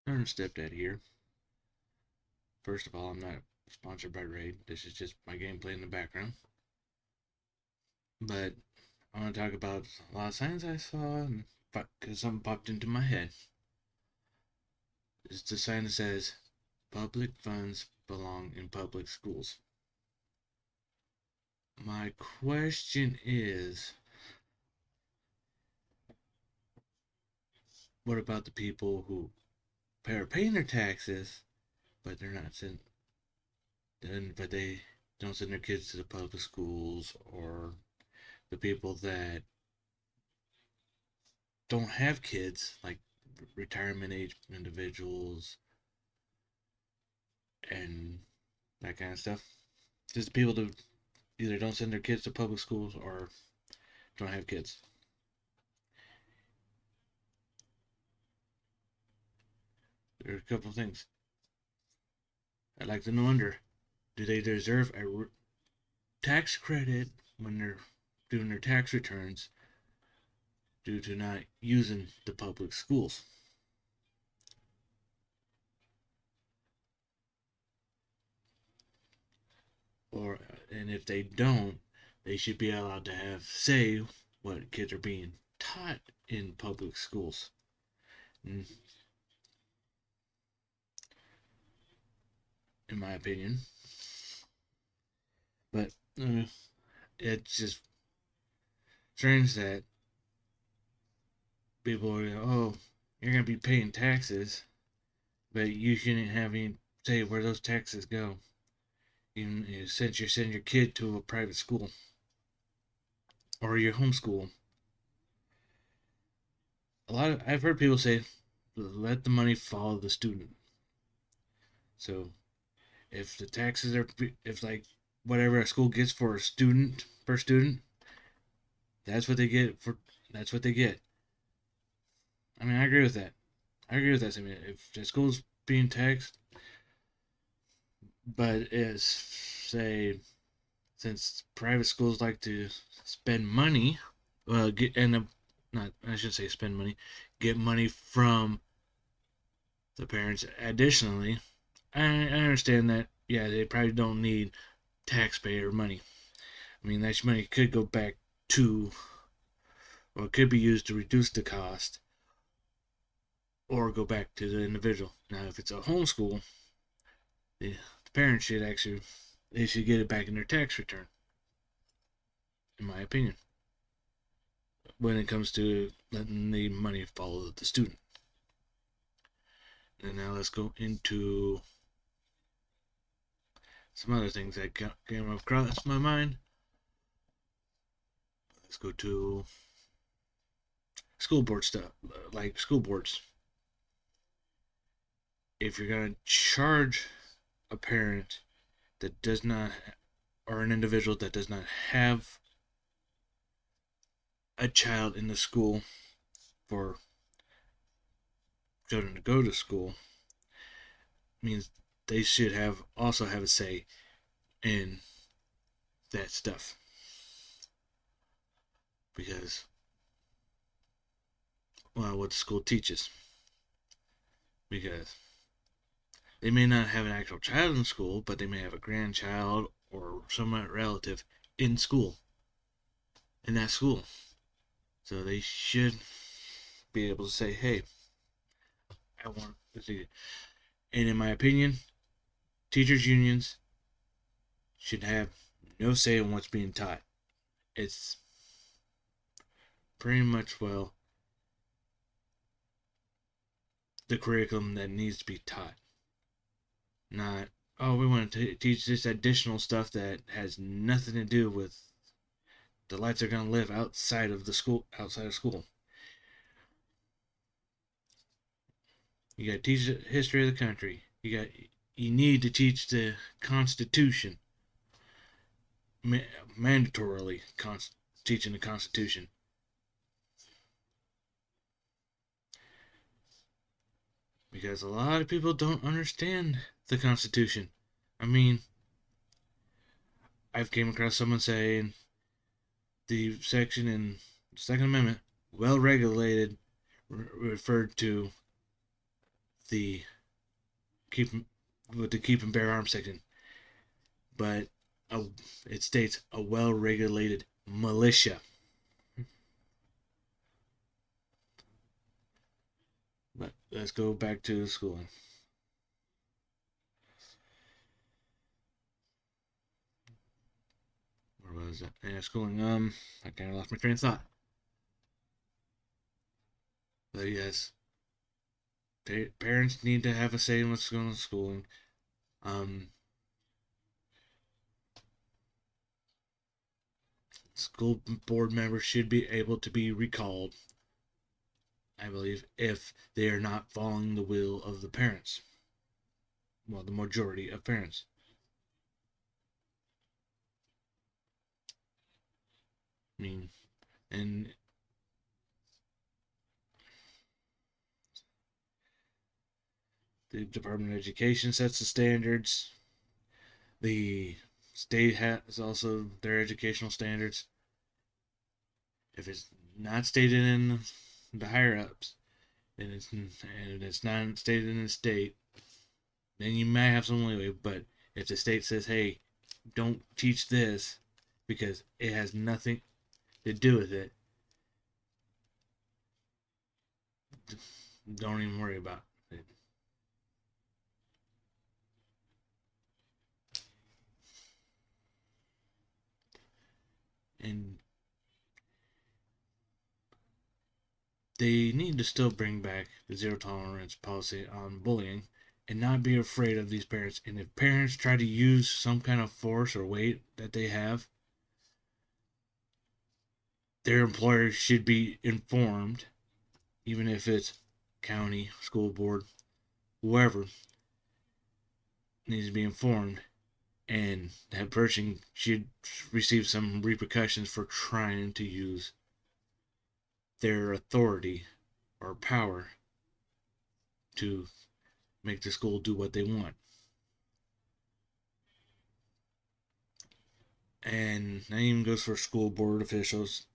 Aaron Stepdad here. First of all, I'm not sponsored by Raid. This is just my gameplay in the background. But I want to talk about a lot of signs I saw and because something popped into my head. It's the sign that says public funds belong in public schools. My question is, what about the people who are paying their taxes, but they're not sent, but they don't send their kids to the public schools, or the people that don't have kids, like retirement age individuals and that kind of stuff. Just people that either don't send their kids to public schools or don't have kids. There are a couple of things I'd like to know under. Do they deserve a tax credit when they're doing their tax returns due to not using the public schools? Or, and if they don't, they should be allowed to have say what kids are being taught in public schools. In my opinion. But it's just strange that people are, oh, you're going to be paying taxes, but you shouldn't have any say where those taxes go. Even since you're sending your kid to a private school or your homeschool. I've heard people say, let the money follow the student. So if the taxes are, if like whatever a school gets for a student per student, that's what they get for, that's what they get. I mean, I agree with that. I agree with that. I mean, if the school's being taxed, but is say since private schools like to spend money, get and not I should say spend money, get money from the parents. Additionally, I understand that yeah they probably don't need taxpayer money. I mean that money could go back to or it could be used to reduce the cost or go back to the individual. Now, if it's a homeschool, the parents should actually they should get it back in their tax return, in my opinion. When it comes to letting the money follow the student. And now let's go into some other things that came across my mind. Let's go to school board stuff, like school boards. If you're going to charge a parent that does not, or an individual that does not have a child in the school for children to go to school, means they should also have a say in that stuff. Because, well, what the school teaches. Because they may not have an actual child in school, but they may have a grandchild or some relative in school, in that school. So they should be able to say, hey, I want to see it. And in my opinion, teachers' unions should have no say in what's being taught. It's pretty much, well, the curriculum that needs to be taught. Not, oh, we want to teach this additional stuff that has nothing to do with the lives they're going to live outside of school. You got to teach the history of the country. You need to teach the Constitution, mandatorily teaching the Constitution. Because a lot of people don't understand the Constitution. I mean, I've came across someone saying the section in the Second Amendment, well regulated, referred to the keep and bear arms section, but it states a well-regulated militia. But let's go back to schooling. Where was it? Yeah, schooling. I kind of lost my train of thought. But yes, parents need to have a say in what's going on in schooling. Um, School board members should be able to be recalled, I believe, if they are not following the will of the parents. Well, the majority of parents. I mean, and the Department of Education sets the standards. The state has also their educational standards. If it's not stated in the higher ups, and it's not stated in the state, then you might have some leeway. But if the state says, "Hey, don't teach this because it has nothing to do with it," don't even worry about it. And they need to still bring back the zero tolerance policy on bullying and not be afraid of these parents. And if parents try to use some kind of force or weight that they have, their employer should be informed, even if it's county, school board, whoever needs to be informed. And that person should receive some repercussions for trying to use their authority or power to make the school do what they want. And that even goes for school board officials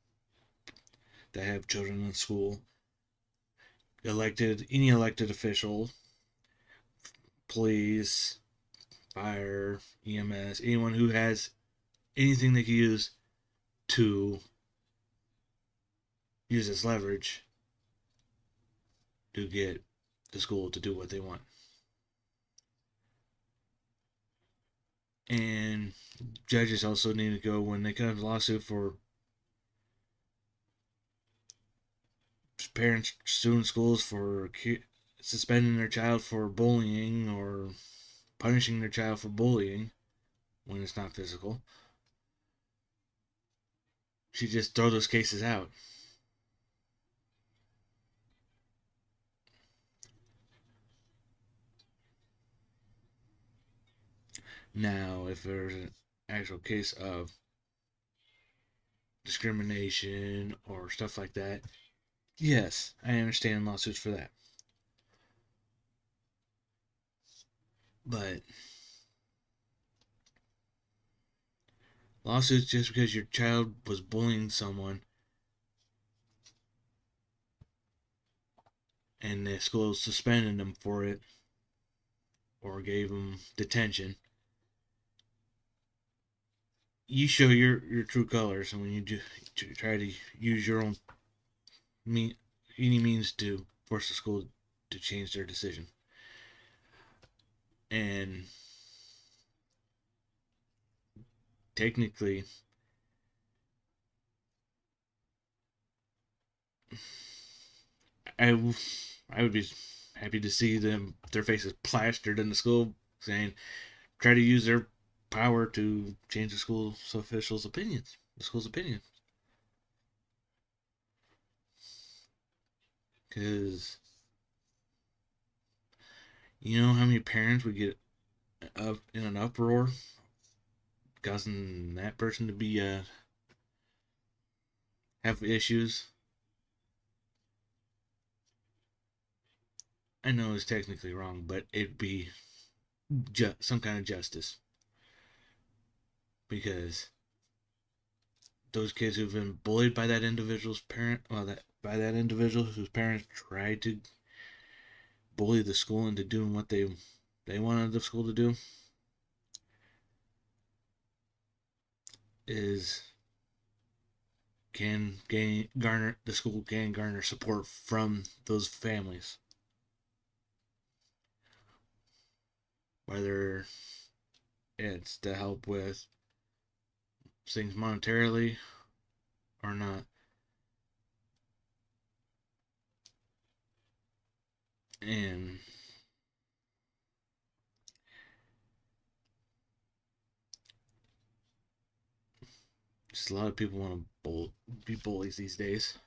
that have children in school. Any elected official, police, fire, EMS, anyone who has anything they can use to use as leverage to get the school to do what they want. And judges also need to go when they come to lawsuit for parents suing schools for suspending their child for bullying or punishing their child for bullying when it's not physical. Should just throw those cases out. Now, if there's an actual case of discrimination or stuff like that, yes, I understand lawsuits for that. But lawsuits just because your child was bullying someone and the school suspended them for it or gave them detention, you show your true colors, and when you do try to use your own any means to force the school to change their decision. And technically, I I would be happy to see their faces plastered in the school saying try to use their power to change the school's officials' opinions, the school's opinion. Because you know how many parents would get up in an uproar, causing that person to be have issues. I know it's technically wrong, but it'd be some kind of justice because those kids who've been bullied by that individual's parent, well, that by that individual whose parents tried to bully the school into doing what they wanted the school to do is the school can garner support from those families, whether it's to help with things monetarily or not. And just a lot of people want to be bullies these days.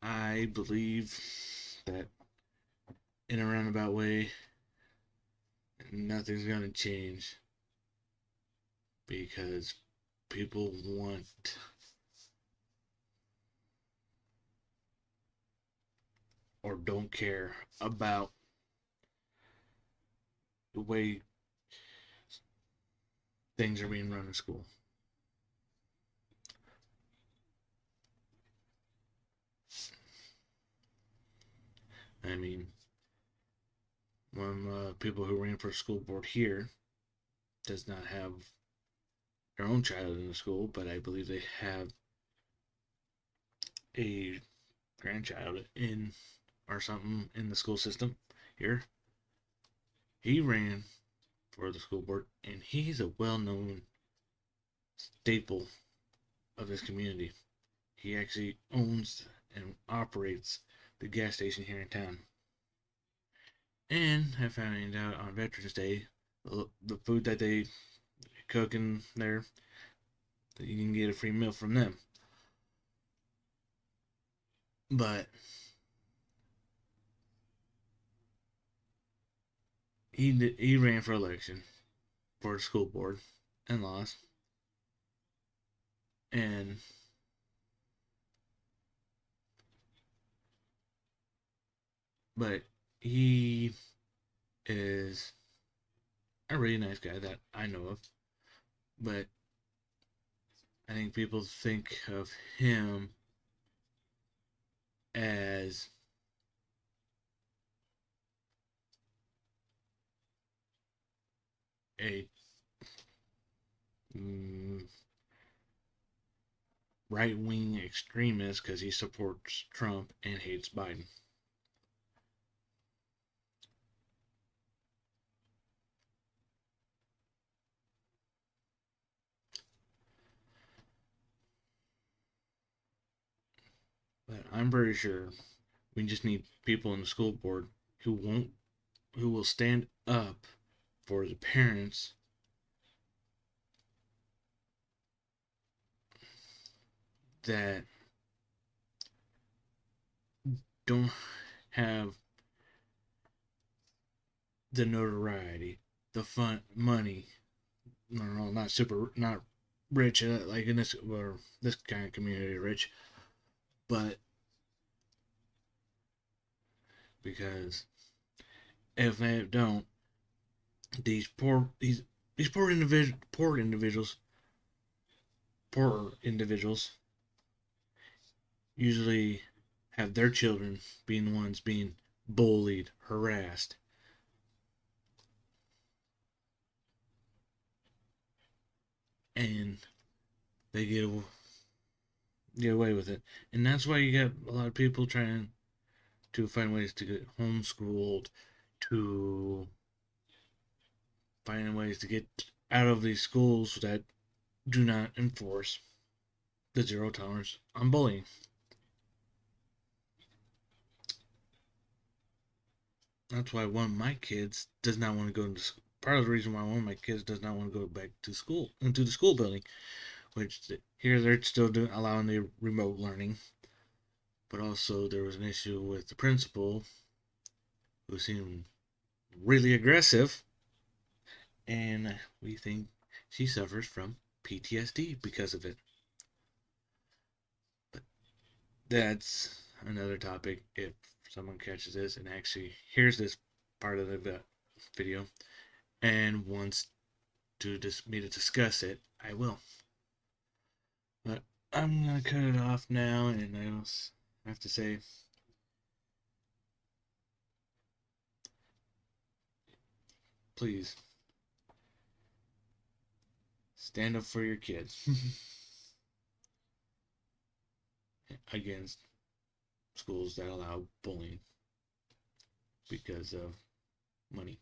I believe that in a roundabout way, nothing's going to change because people want or don't care about the way things are being run in school. I mean, one people who ran for school board here does not have their own child in the school, but I believe they have a grandchild in or something in the school system here. He ran for the school board, and he's a well-known staple of his community. He actually owns and operates the gas station here in town. And I found out on Veterans Day, the food that they cook in there, that you can get a free meal from them. But he ran for election for the school board and lost. And but he is a really nice guy that I know of. But I think people think of him as a right wing extremist because he supports Trump and hates Biden. But I'm pretty sure we just need people in the school board who will stand up for the parents that don't have the notoriety, the fun, money. No, not rich like in this or this kind of community, rich, but because if they don't, these poor individuals usually have their children being the ones being bullied, harassed, and they get away with it. And that's why you got a lot of people trying to find ways to get homeschooled, to find ways to get out of these schools that do not enforce the zero tolerance on bullying. That's why one of my kids does not want to go into school. Part of the reason why one of my kids does not want to go back to school, into the school building, which here they're still allowing the remote learning. But also there was an issue with the principal who seemed really aggressive, and we think she suffers from PTSD because of it. But that's another topic. If someone catches this and actually hears this part of the video and wants to me to discuss it, I will. But I'm gonna cut it off now, and I have to say, please stand up for your kids against schools that allow bullying because of money.